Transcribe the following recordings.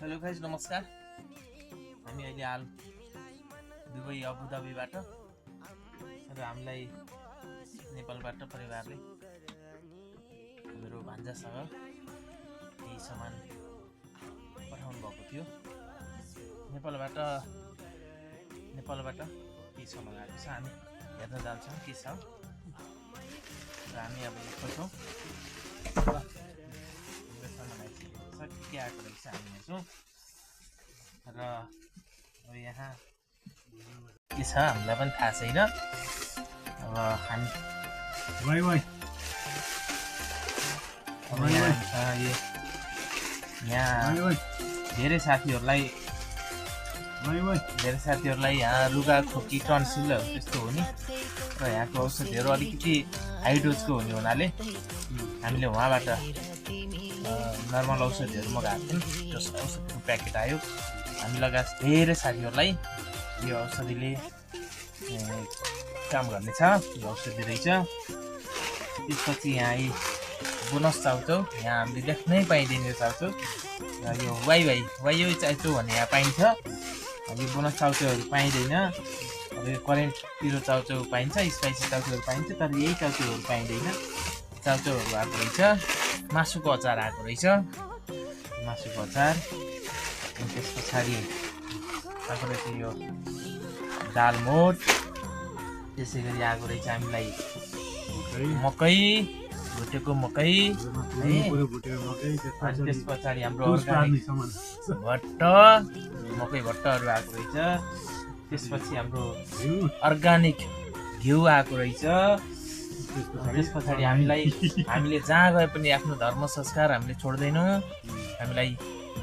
Hello guys नमस्कार। हामी अहिले हाल दुबई अबुधाबीबाट र हामीलाई नेपालबाट परिवारले मेरो भान्जासँग केही सामान पठाउनु भएको थियो। नेपालबाट केही सामान आएको छ। हामी हेर्न जान्छौँ के छ र हामी अब खोज्छौँ के आएको रहेछ हामी हेर्छौँ र अब यहाँ के छ हामीलाई पनि थाहा छैन। अब हामी यहाँ धेरै साथीहरूलाई यहाँ रुगा खोकी टन्सिलहरू त्यस्तो हो नि र यहाँको औषधिहरू अलिकति हाई डोजको हुने हुनाले हामीले उहाँबाट नर्मल औषधिहरू मगाएको थियौँ। त्यो औषधिको प्याकेट आयो। हामी लगायत धेरै साथीहरूलाई यो औषधिले काम गर्नेछ। यो औषधि रहेछ। त्यसपछि यहाँ बोनस चाउचाउ यहाँ हामीले देख्नै पाइँदैन चाउचाउ र यो वाइ चाउचाउ भन्ने यहाँ पाइन्छ। यो बोनस चाउचाउहरू पाइँदैन। अब यो करेन्ट पिरो चाउचाउ पाइन्छ, स्पाइसी चाउचाउहरू पाइन्छ, तर यही चाउचाउहरू पाइँदैन। चाउचाउहरू आएको रहेछ। मासुको अचार आएको रहेछ। मासुको अचार त्यस पछाडि आएको रहेछ यो दालमोट। त्यसै गरी आएको रहेछ हामीलाई मकै, भुटेको मकै। त्यस पछाडि हाम्रो अर्ग्यानिक भट्ट, मकै भट्टहरू आएको रहेछ। त्यसपछि हाम्रो अर्ग्यानिक घिउ आएको रहेछ। त्यस पछाडि हामीले जहाँ गए पनि आफ्नो धर्म संस्कार हामीले छोड्दैनौँ। हामीलाई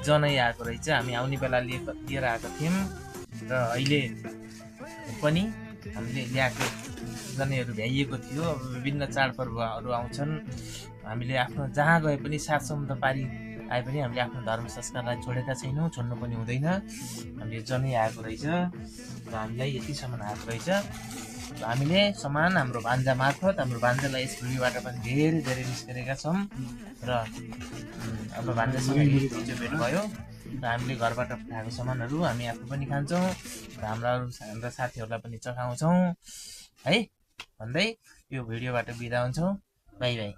जनै आएको रहेछ। हामी आउने बेला लिएर आएको थियौँ र अहिले पनि हामीले ल्याएको जनैहरू भ्याइएको थियो। अब विभिन्न चाडपर्वहरू आउँछन्। हामीले आफ्नो जहाँ गए पनि सात समुद्र पारी आए पनि हामीले आफ्नो धर्म संस्कारलाई छोडेका छैनौँ, छोड्नु पनि हुँदैन। हामीले जनै आएको रहेछ र हामीलाई यतिसम्म आएको रहेछ। हामीले सामान हाम्रो भान्जा मार्फत हाम्रो भान्जालाई यस भिडियोबाट पनि धेरै मिस गरेका छौँ र हाम्रो भान्जासँग हिजो भेट भयो र हामीले घरबाट पठाएको सामानहरू हामी आफू पनि खान्छौँ र हाम्रा साथीहरूलाई पनि चखाउँछौँ है भन्दै यो भिडियोबाट बिदा हुन्छौँ। By by.